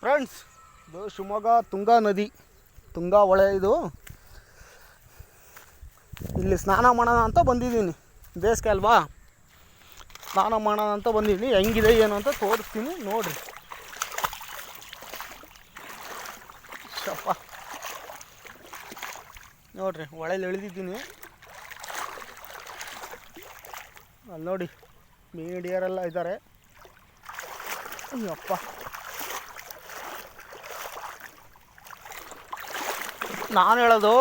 Friends, ಇದು ಶಿವಮೊಗ್ಗ ತುಂಗಾ ನದಿ, ತುಂಗಾ ಹೊಳೆ. ಇದು ಇಲ್ಲಿ ಸ್ನಾನ ಮಾಡೋಣ ಅಂತ ಬಂದಿದ್ದೀನಿ. ಬೇಸಿಗೆ ಅಲ್ವಾ, ಸ್ನಾನ ಮಾಡೋಣ ಅಂತ ಬಂದಿದ್ದೀನಿ. ಹೆಂಗಿದೆ ಏನು ಅಂತ ತೋರಿಸ್ತೀನಿ ನೋಡ್ರಿ. ಶಪ್ಪ ನೋಡ್ರಿ, ಹೊಳೆಯಲ್ಲಿ ಇಳಿದಿದ್ದೀನಿ. ಅಲ್ಲಿ ನೋಡಿ, ಮೀನು ಹಿಡಿಯೋರೆಲ್ಲ ಇದ್ದಾರೆ. ಅಪ್ಪ, ನಾನು ಹೇಳೋದು,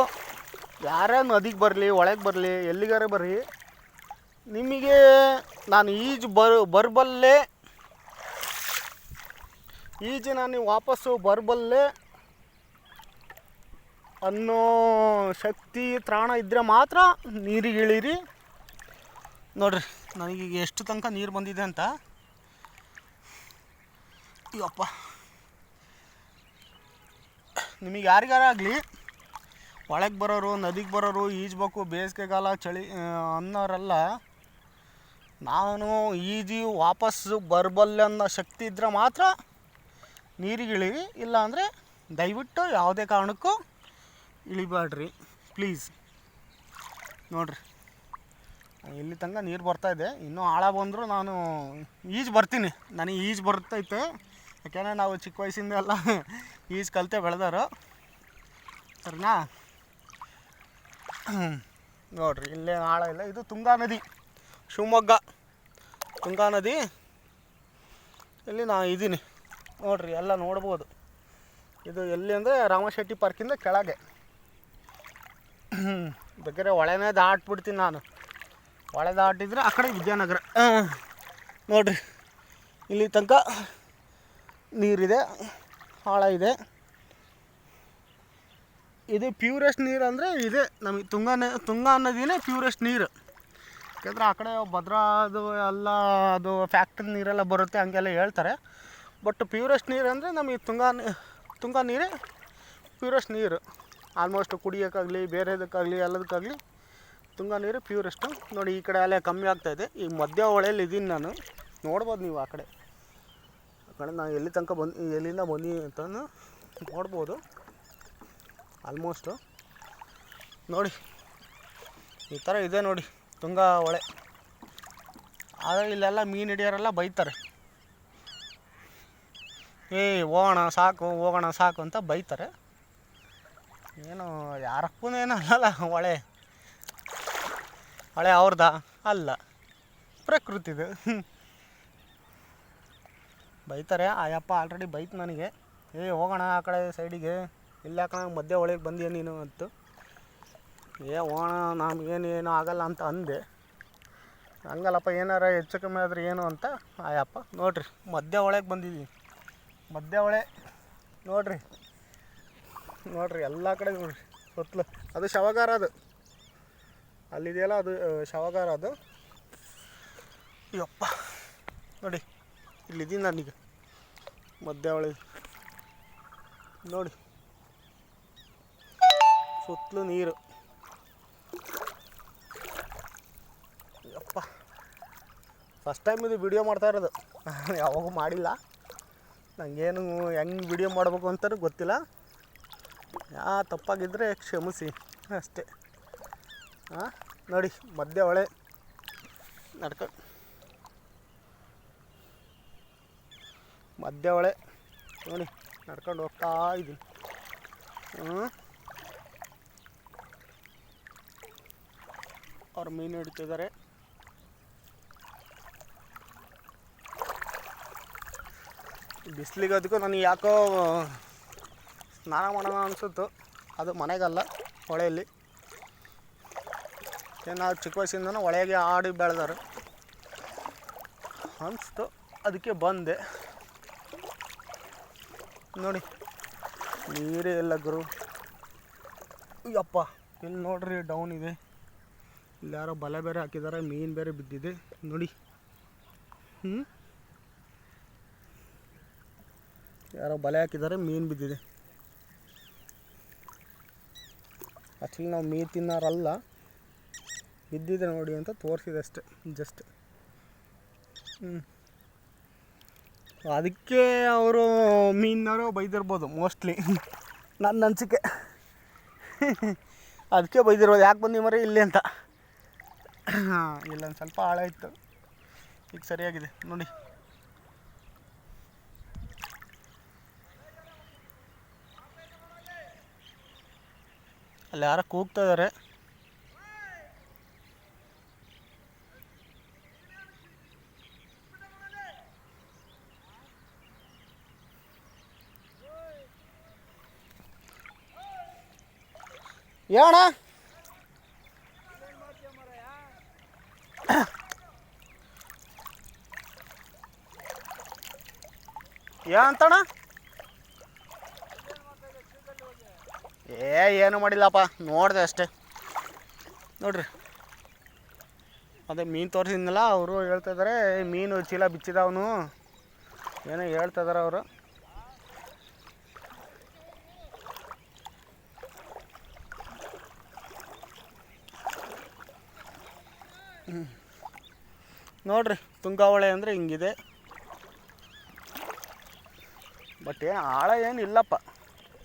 ಯಾರೇ ನದಿಗೆ ಬರಲಿ, ಹೊಳೆಗೆ ಬರಲಿ, ಎಲ್ಲಿಗಾರೆ ಬರ್ರಿ, ನಿಮಗೆ ನಾನು ಈಜು ಬರಬಲ್ಲೆ, ಈಜು ನಾನು ವಾಪಸ್ಸು ಬರಬಲ್ಲೆ ಅನ್ನೋ ಶಕ್ತಿ ತ್ರಾಣ ಇದ್ದರೆ ಮಾತ್ರ ನೀರಿಗೆ ಇಳೀರಿ. ನೋಡ್ರಿ, ನನಗೀಗ ಎಷ್ಟು ತನಕ ನೀರು ಬಂದಿದೆ ಅಂತ. ಅಯ್ಯಪ್ಪ, ನಿಮಗೆ ಯಾರಿಗಾರಾಗಲಿ ಒಳಗೆ ಬರೋರು, ನದಿಗೆ ಬರೋರು, ಈಜ್ಬೇಕು ಬೇಸಿಗೆಗಾಲ ಚಳಿ ಅನ್ನೋರೆಲ್ಲ, ನಾನು ಈಜಿ ವಾಪಸ್ಸು ಬರಬಲ್ಲೆ ಅನ್ನೋ ಶಕ್ತಿ ಇದ್ದರೆ ಮಾತ್ರ ನೀರಿಗೆ ಇಳೀರಿ. ಇಲ್ಲಾಂದರೆ ದಯವಿಟ್ಟು ಯಾವುದೇ ಕಾರಣಕ್ಕೂ ಇಳಿಬೇಡ್ರಿ ಪ್ಲೀಸ್. ನೋಡ್ರಿ, ಇಲ್ಲಿ ತನಕ ನೀರು ಬರ್ತಾಯಿದೆ. ಇನ್ನೂ ಆಳ ಬಂದರೂ ನಾನು ಈಜು ಬರ್ತೀನಿ. ನನಗೆ ಈಜು ಬರ್ತೈತೆ, ಯಾಕೆಂದರೆ ನಾವು ಚಿಕ್ಕ ವಯಸ್ಸಿಂದ ಎಲ್ಲ ಈಜು ಕಲಿತೆ ಬೆಳೆದವರು, ಸರಿನಾ? ನೋಡ್ರಿ, ಇಲ್ಲೇ ಆಳ ಇಲ್ಲ. ಇದು ತುಂಗಾ ನದಿ, ಶಿವಮೊಗ್ಗ ತುಂಗಾ ನದಿ. ಇಲ್ಲಿ ನಾನು ಇದ್ದೀನಿ ನೋಡ್ರಿ, ಎಲ್ಲ ನೋಡ್ಬೋದು. ಇದು ಎಲ್ಲಿ ಅಂದರೆ ರಾಮಶೆಟ್ಟಿ ಪಾರ್ಕಿಂದ ಕೆಳಗೆ. ಬೇಕಾದ್ರೆ ಹೊಳೆನೇ ದಾಟ್ಬಿಡ್ತೀನಿ ನಾನು. ಹೊಳೆ ದಾಟಿದರೆ ಆ ಕಡೆ ವಿದ್ಯಾನಗರ. ನೋಡ್ರಿ, ಇಲ್ಲಿ ತನಕ ನೀರಿದೆ, ಆಳ ಇದೆ. ಇದು ಪ್ಯೂರೆಸ್ಟ್ ನೀರು ಅಂದರೆ ಇದೆ ನಮಗೆ. ತುಂಗಾ ನದಿನೇ ಪ್ಯೂರೆಸ್ಟ್ ನೀರು. ಯಾಕೆಂದರೆ ಆ ಕಡೆ ಭದ್ರಾ ಅದು ಎಲ್ಲ ಅದು ಫ್ಯಾಕ್ಟ್ರಿ ನೀರೆಲ್ಲ ಬರುತ್ತೆ ಹಂಗೆಲ್ಲ ಹೇಳ್ತಾರೆ. ಬಟ್ ಪ್ಯೂರೆಸ್ಟ್ ನೀರು ಅಂದರೆ ನಮಗೆ ತುಂಗಾ ನೀರೇ ಪ್ಯೂರೆಸ್ಟ್ ನೀರು. ಆಲ್ಮೋಸ್ಟ್ ಕುಡಿಯೋಕ್ಕಾಗಲಿ, ಬೇರೆದಕ್ಕಾಗಲಿ, ಎಲ್ಲದಕ್ಕಾಗಲಿ ತುಂಗಾ ನೀರು ಪ್ಯೂರೆಸ್ಟು. ನೋಡಿ, ಈ ಕಡೆ ಅಲ್ಲೇ ಕಮ್ಮಿ ಆಗ್ತಾಯಿದೆ. ಈ ಮಧ್ಯ ಹೊಳೆಯಲ್ಲಿ ಇದ್ದೀನಿ ನಾನು. ನೋಡ್ಬೋದು ನೀವು ಆ ಕಡೆ ನಾನು ಎಲ್ಲಿಂದ ಬಂದು ಅಂತ ನೋಡ್ಬೋದು. ಆಲ್ಮೋಸ್ಟು ನೋಡಿ, ಈ ಥರ ಇದೆ ನೋಡಿ ತುಂಗಾ ಹೊಳೆ. ಆದರೆ ಇಲ್ಲೆಲ್ಲ ಮೀನು ಹಿಡಿಯೋರೆಲ್ಲ ಬೈತಾರೆ, ಹೋಗೋಣ ಸಾಕು ಅಂತ ಬೈತಾರೆ. ಏನು ಯಾರಪ್ಪನೇನು ಅಲ್ಲಲ್ಲ, ಹೊಳೆ ಅವ್ರದ್ದಾ? ಅಲ್ಲ, ಪ್ರಕೃತಿದು. ಬೈತಾರೆ. ಆಯಪ್ಪ ಆಲ್ರೆಡಿ ಬೈತು ನನಗೆ, ಹೋಗೋಣ ಆ ಕಡೆ ಸೈಡಿಗೆ, ಇಲ್ಲ ಯಾಕಣ ಮಧ್ಯ ಹೊಳೆಗೆ ಬಂದೀಯ ನೀನು ಅಂತು. ಹೋಗೋಣ, ನಮಗೇನು ಆಗಲ್ಲ ಅಂತ ಅಂದೆ. ಹಂಗಲ್ಲಪ್ಪ, ಏನಾರ ಹೆಚ್ಚು ಕಮ್ಮಿ ಆದರೆ ಏನು ಅಂತ. ಆಯಪ್ಪ ನೋಡ್ರಿ, ಮಧ್ಯ ಹೊಳೆಗೆ ಬಂದಿದ್ದೀವಿ. ಮಧ್ಯ ಹೊಳೆ ನೋಡ್ರಿ ಎಲ್ಲ ಕಡೆ ನೋಡ್ರಿ ಸುತ್ತಲೂ. ಅದು ಶವಗಾರ, ಅದು ಅಲ್ಲಿದೆಯಲ್ಲ, ಅದು ಶವಗಾರ. ಅದು ಯಪ್ಪ ನೋಡಿ, ಇಲ್ಲಿದ್ದೀನಿ ನಾನೀಗ ಮಧ್ಯ ಹೊಳೆ. ನೋಡಿ, ಸುತ್ತಲೂ ನೀರು. ಯಪ್ಪ, ಫಸ್ಟ್ ಟೈಮ್ ಇದು ವಿಡಿಯೋ ಮಾಡ್ತಾ ಇರೋದು. ಯಾವಾಗೂ ಮಾಡಿಲ್ಲ. ನನಗೇನು ಹೆಂಗೆ ವಿಡಿಯೋ ಮಾಡಬೇಕು ಅಂತಲೂ ಗೊತ್ತಿಲ್ಲ. ತಪ್ಪಾಗಿದ್ದರೆ ಕ್ಷಮಿಸಿ ಅಷ್ಟೇ. ನೋಡಿ, ಮಧ್ಯ ಹೊಳೆ ಮಧ್ಯ ಹೊಳೆ ನೋಡಿ, ನಡ್ಕೊಂಡು ಹೋಗ್ತಾ ಇದ್ದೀನಿ. ಅವ್ರು ಮೀನು ಹಿಡಿತಿದ್ದಾರೆ. ಬಿಸಿಲಿಗೆ ಅದಕ್ಕೂ ನನಗೆ ಯಾಕೋ ಸ್ನಾನ ಮಾಡೋಣ ಅನಿಸುತ್ತು. ಅದು ಮನೆಗಲ್ಲ, ಹೊಳೆಯಲ್ಲಿ. ನಾವು ಚಿಕ್ಕ ವಯಸ್ಸಿಂದನೂ ಹೊಳೆಗೆ ಆಡಿ ಬೆಳೆದಾರು ಅನಿಸ್ತು, ಅದಕ್ಕೆ ಬಂದೆ. ನೋಡಿ, ನೀರೇ ಎಲ್ಲ ಗುರು. ಯಪ್ಪ, ಇಲ್ಲಿ ನೋಡ್ರಿ, ಡೌನ್ ಇದೆ. ಇಲ್ಲಿ ಯಾರೋ ಬಲೆ ಬೇರೆ ಹಾಕಿದ್ದಾರೆ, ಮೀನು ಬೇರೆ ಬಿದ್ದಿದೆ ನೋಡಿ. ಯಾರೋ ಬಲೆ ಹಾಕಿದ್ದಾರೆ, ಮೀನು ಬಿದ್ದಿದೆ. ಆ್ಯಕ್ಚುಲಿ ನಾವು ಮೀನು ತಿನ್ನೋರಲ್ಲ, ಬಿದ್ದಿದೆ ನೋಡಿ ಅಂತ ತೋರಿಸಿದೆ ಅಷ್ಟೆ, ಜಸ್ಟ್. ಅದಕ್ಕೆ ಅವರು ಮೀನವರು ಬೈದಿರ್ಬೋದು ಮೋಸ್ಟ್ಲಿ ನನ್ನ ಅನಿಸಿಕೆ. ಅದಕ್ಕೆ ಬೈದಿರ್ಬೋದು, ಯಾಕೆ ಬಂದು ಮರಿ ಇಲ್ಲಿ ಅಂತ. ಇಲ್ಲೊಂದು ಸ್ವಲ್ಪ ಆಳ ಇತ್ತು, ಈಗ ಸರಿಯಾಗಿದೆ ನೋಡಿ. ಅಲ್ಲಿ ಯಾರೋ ಕೂಗ್ತಾ ಇದ್ದಾರೆ. ಏಣ ಏನಂತಣ್ಣ? ಏನು ಮಾಡಿಲ್ಲಪ್ಪ, ನೋಡಿದೆ ಅಷ್ಟೇ. ನೋಡ್ರಿ, ಅದೇ ಮೀನು ತೋರಿಸಿದ್ನಲ್ಲ, ಅವರು ಹೇಳ್ತಾಯಿದ್ದಾರೆ ಮೀನು ಚೀಲ ಬಿಚ್ಚಿದವನು ಏನೋ ಹೇಳ್ತಾಯಿದ್ದಾರೆ ಅವರು. ನೋಡ್ರಿ, ತುಂಗಾವಳೆ ಅಂದರೆ ಹಿಂಗಿದೆ. ಬಟ್ ಏನು ಆಳ ಏನು ಇಲ್ಲಪ್ಪ,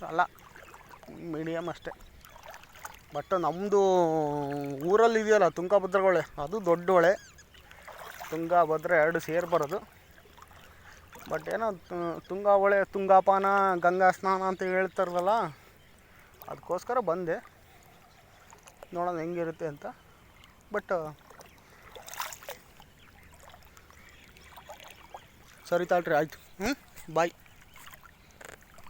ಅಲ್ಲ ಮೀಡಿಯಮ್ ಅಷ್ಟೇ. ಬಟ್ ನಮ್ಮದು ಊರಲ್ಲಿ ಇದೆಯಲ್ಲ ತುಂಗಭದ್ರಾ ಹೊಳೆ, ಅದು ದೊಡ್ಡ ಹೊಳೆ. ತುಂಗಭದ್ರಾ ಎರಡು ಸೇರಿ ಬರೋದು. ಬಟ್ ಏನೋ ತುಂಗಾ ಹೊಳೆ, ತುಂಗಾಪಾನ, ಗಂಗಾ ಸ್ನಾನ ಅಂತ ಹೇಳ್ತಾರಲ್ಲ, ಅದಕ್ಕೋಸ್ಕರ ಬಂದೆ ನೋಡೋಣ ಹೆಂಗಿರುತ್ತೆ ಅಂತ. ಬಟ್ ಸರಿ ತಾಳ್ರಿ, ಆಯಿತು. ಬಾಯ್.